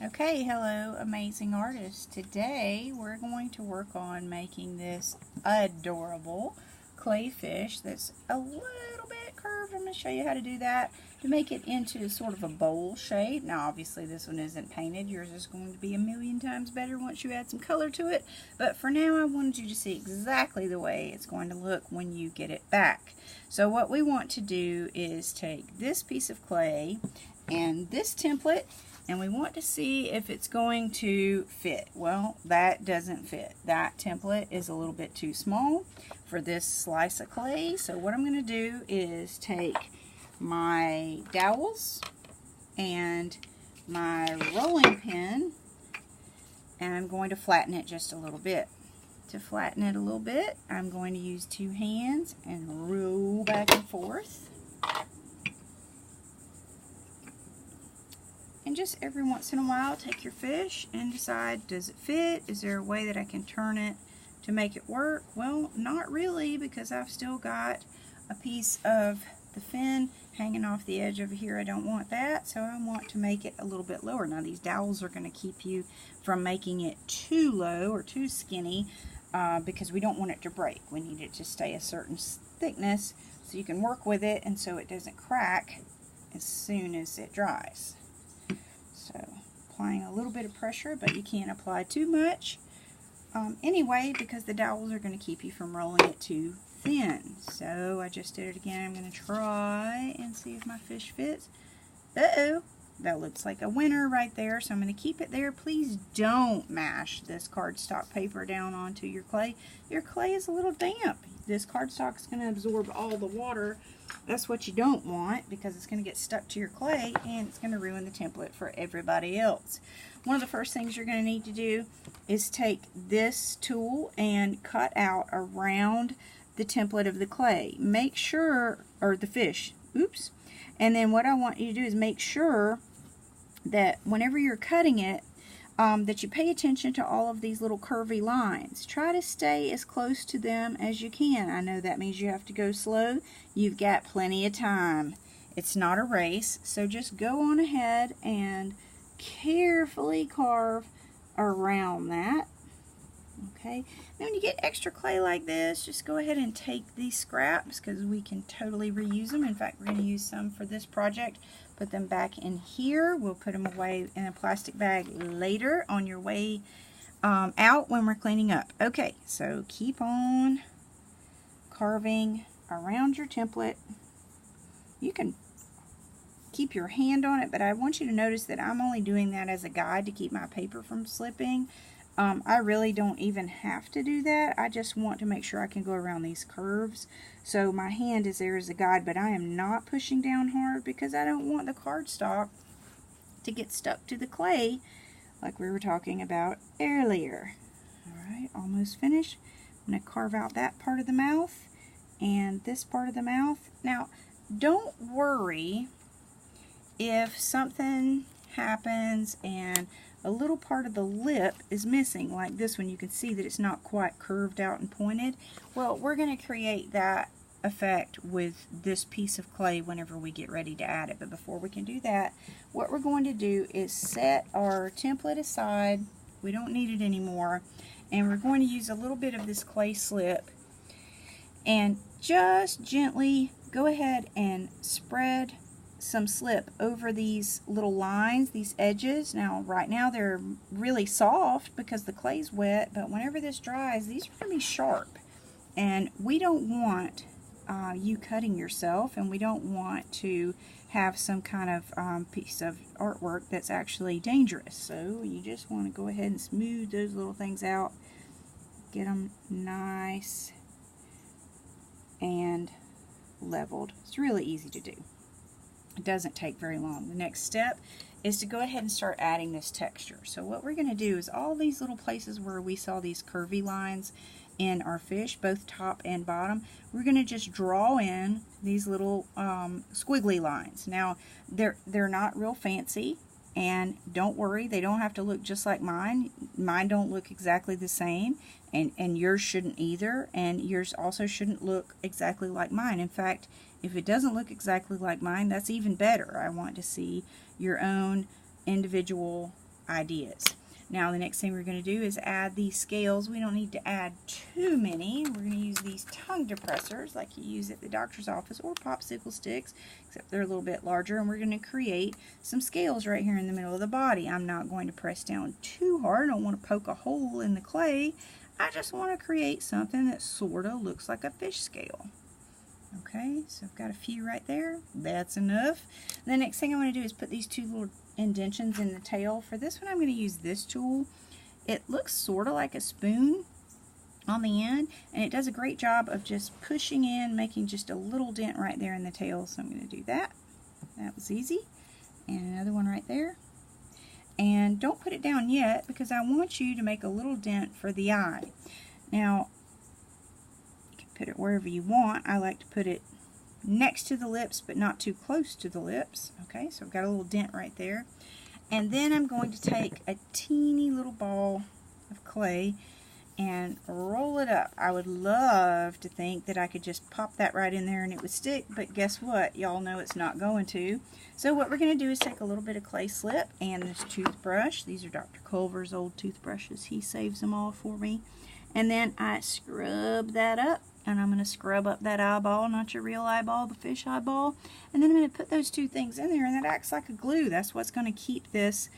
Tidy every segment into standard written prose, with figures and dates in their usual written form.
Okay, hello amazing artists. Today we're going to work on making this adorable clay fish that's a little bit curved. I'm going to show you how to do that to make it into sort of a bowl shape. Now obviously this one isn't painted. Yours is going to be a million times better once you add some color to it. But for now I wanted you to see exactly the way it's going to look when you get it back. So what we want to do is take this piece of clay and this template, and we want to see if it's going to fit. Well, that doesn't fit. That template is a little bit too small for this slice of clay. So what I'm going to do is take my dowels and my rolling pin, and I'm going to flatten it just a little bit. To flatten it a little bit, I'm going to use two hands and roll back and forth. And just every once in a while, take your fish and decide, does it fit? Is there a way that I can turn it to make it work? Well, not really, because I've still got a piece of the fin hanging off the edge over here. I don't want that, so I want to make it a little bit lower. Now, these dowels are going to keep you from making it too low or too skinny because we don't want it to break. We need it to stay a certain thickness so you can work with it and so it doesn't crack as soon as it dries. So, applying a little bit of pressure, but you can't apply too much anyway, because the dowels are going to keep you from rolling it too thin. So, I just did it again. I'm going to try and see if my fish fits. Uh-oh, that looks like a winner right there, so I'm going to keep it there. Please don't mash this cardstock paper down onto your clay. Your clay is a little damp. This cardstock is going to absorb all the water. That's what you don't want, because it's going to get stuck to your clay and it's going to ruin the template for everybody else. One of the first things you're going to need to do is take this tool and cut out around the template of the clay. Make sure, or the fish, oops. And then what I want you to do is make sure that whenever you're cutting it, that you pay attention to all of these little curvy lines. Try to stay as close to them as you can. I know that means you have to go slow. You've got plenty of time. It's not a race, so just go on ahead and carefully carve around that. Okay, then when you get extra clay like this, just go ahead and take these scraps, because we can totally reuse them. In fact, we're going to use some for this project. Put them back in here. We'll put them away in a plastic bag later on your way out when we're cleaning up. Okay, so keep on carving around your template. You can keep your hand on it, but I want you to notice that I'm only doing that as a guide to keep my paper from slipping. I really don't even have to do that. I just want to make sure I can go around these curves. So my hand is there as a guide, but I am not pushing down hard because I don't want the cardstock to get stuck to the clay like we were talking about earlier. Alright, almost finished. I'm going to carve out that part of the mouth and this part of the mouth. Now, don't worry if something happens and a little part of the lip is missing, like this one. You can see that it's not quite curved out and pointed. Well, we're going to create that effect with this piece of clay whenever we get ready to add it. But before we can do that, what we're going to do is set our template aside. We don't need it anymore. And we're going to use a little bit of this clay slip and just gently go ahead and spread some slip over these little lines, these edges. Now, right now they're really soft because the clay's wet, but whenever this dries, these are going to be sharp. And we don't want you cutting yourself, and we don't want to have some kind of piece of artwork that's actually dangerous. So you just want to go ahead and smooth those little things out, get them nice and leveled. It's really easy to do. It doesn't take very long. The next step is to go ahead and start adding this texture. So what we're going to do is all these little places where we saw these curvy lines in our fish, both top and bottom, we're going to just draw in these little squiggly lines. Now, they're not real fancy, and don't worry, they don't have to look just like mine. Mine don't look exactly the same, and yours shouldn't either, and yours also shouldn't look exactly like mine. In fact, if it doesn't look exactly like mine, that's even better. I want to see your own individual ideas. Now the next thing we're going to do is add these scales. We don't need to add too many. We're going to use these tongue depressors like you use at the doctor's office, or popsicle sticks, except they're a little bit larger, and we're going to create some scales right here in the middle of the body. I'm not going to press down too hard. I don't want to poke a hole in the clay. I just want to create something that sort of looks like a fish scale. Okay, so I've got a few right there. That's enough. The next thing I want to do is put these two little indentions in the tail. For this one, I'm going to use this tool. It looks sort of like a spoon on the end, and it does a great job of just pushing in, making just a little dent right there in the tail. So I'm going to do that. That was easy. And another one right there. And don't put it down yet, because I want you to make a little dent for the eye. Now, put it wherever you want. I like to put it next to the lips, but not too close to the lips. Okay, so I've got a little dent right there. And then I'm going to take a teeny little ball of clay and roll it up. I would love to think that I could just pop that right in there and it would stick, but guess what? Y'all know it's not going to. So what we're going to do is take a little bit of clay slip and this toothbrush. These are Dr. Culver's old toothbrushes. He saves them all for me. And then I scrub that up. And I'm going to scrub up that eyeball, not your real eyeball, the fish eyeball. And then I'm going to put those two things in there, and that acts like a glue. That's what's going to keep this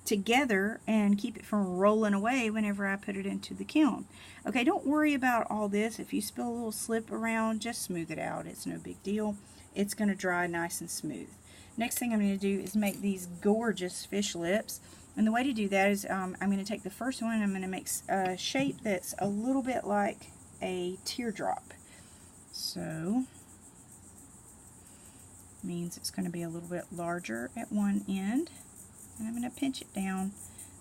together and keep it from rolling away whenever I put it into the kiln. Okay, don't worry about all this. If you spill a little slip around, just smooth it out. It's no big deal. It's going to dry nice and smooth. Next thing I'm going to do is make these gorgeous fish lips. And the way to do that is I'm going to take the first one and I'm going to make a shape that's a little bit like a teardrop. So means it's going to be a little bit larger at one end, and I'm going to pinch it down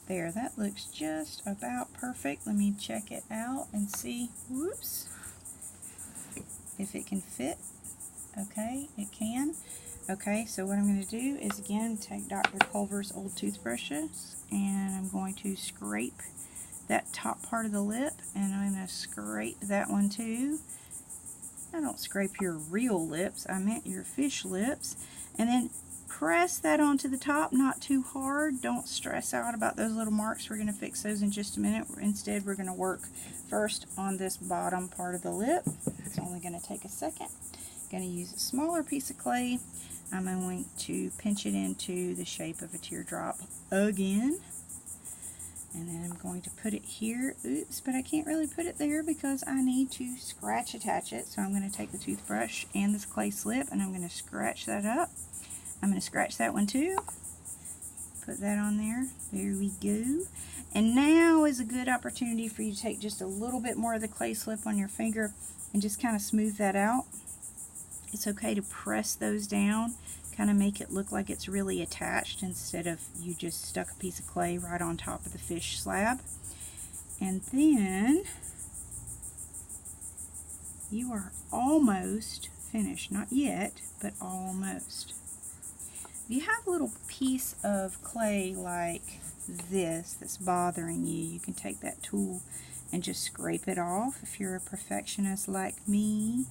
there. That looks just about perfect. Let me check it out and see, whoops, if it can fit. Okay, it can. Okay, so what I'm going to do is again take Dr. Culver's old toothbrushes, and I'm going to scrape that top part of the lip, and I'm going to scrape that one too. I don't scrape your real lips, I meant your fish lips. And then press that onto the top, not too hard. Don't stress out about those little marks. We're going to fix those in just a minute. Instead, we're going to work first on this bottom part of the lip. It's only going to take a second. I'm going to use a smaller piece of clay. I'm going to pinch it into the shape of a teardrop again. And then I'm going to put it here. Oops, but I can't really put it there because I need to scratch attach it. So I'm going to take the toothbrush and this clay slip and I'm going to scratch that up. I'm going to scratch that one too. Put that on there. There we go. And now is a good opportunity for you to take just a little bit more of the clay slip on your finger and just kind of smooth that out. It's okay to press those down, kind of make it look like it's really attached instead of you just stuck a piece of clay right on top of the fish slab. And then you are almost finished. Not yet, but almost. If you have a little piece of clay like this that's bothering you, you can take that tool and just scrape it off if you're a perfectionist like me.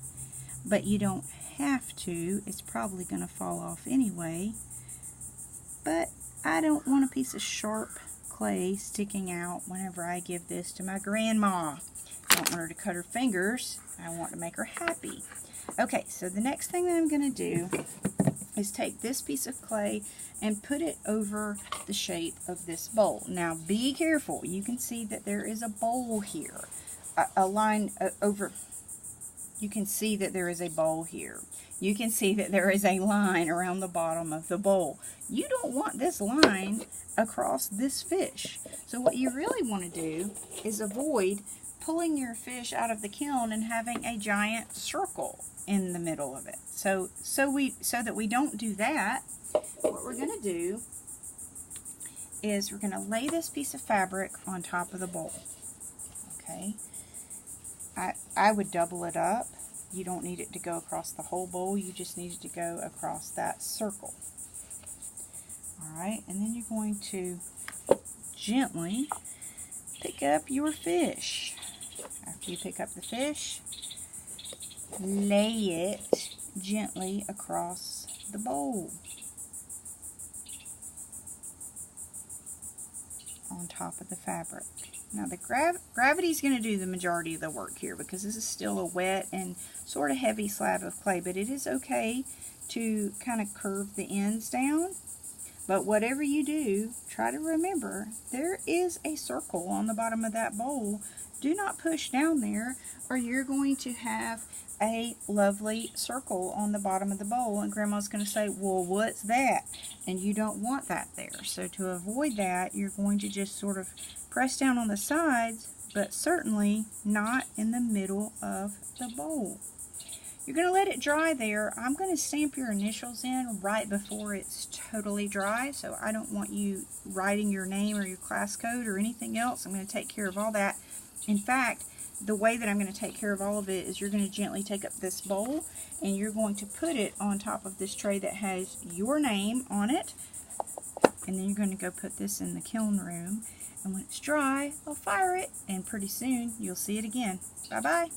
But you don't have to. It's probably going to fall off anyway. But I don't want a piece of sharp clay sticking out whenever I give this to my grandma. I don't want her to cut her fingers. I want to make her happy. Okay, so the next thing that I'm going to do is take this piece of clay and put it over the shape of this bowl. Now be careful. You can see that there is a bowl here. A line over... You can see that there is a bowl here. You can see that there is a line around the bottom of the bowl. You don't want this line across this fish. So what you really want to do is avoid pulling your fish out of the kiln and having a giant circle in the middle of it. So that we don't do that, what we're going to do is we're going to lay this piece of fabric on top of the bowl. Okay. I would double it up. You don't need it to go across the whole bowl. You just need it to go across that circle. Alright, and then you're going to gently pick up your fish. After you pick up the fish, lay it gently across the bowl. on top of the fabric. Now the gravity is going to do the majority of the work here because this is still a wet and sort of heavy slab of clay, but it is okay to kind of curve the ends down. But whatever you do, try to remember there is a circle on the bottom of that bowl. Do not push down there or you're going to have a lovely circle on the bottom of the bowl, and Grandma's going to say, well, what's that? And you don't want that there. So to avoid that, you're going to just sort of press down on the sides, but certainly not in the middle of the bowl. You're going to let it dry there. I'm going to stamp your initials in right before it's totally dry, so I don't want you writing your name or your class code or anything else. I'm going to take care of all that. In fact, the way that I'm going to take care of all of it is you're going to gently take up this bowl and you're going to put it on top of this tray that has your name on it. And then you're going to go put this in the kiln room. And when it's dry, I'll fire it, and pretty soon you'll see it again. Bye-bye.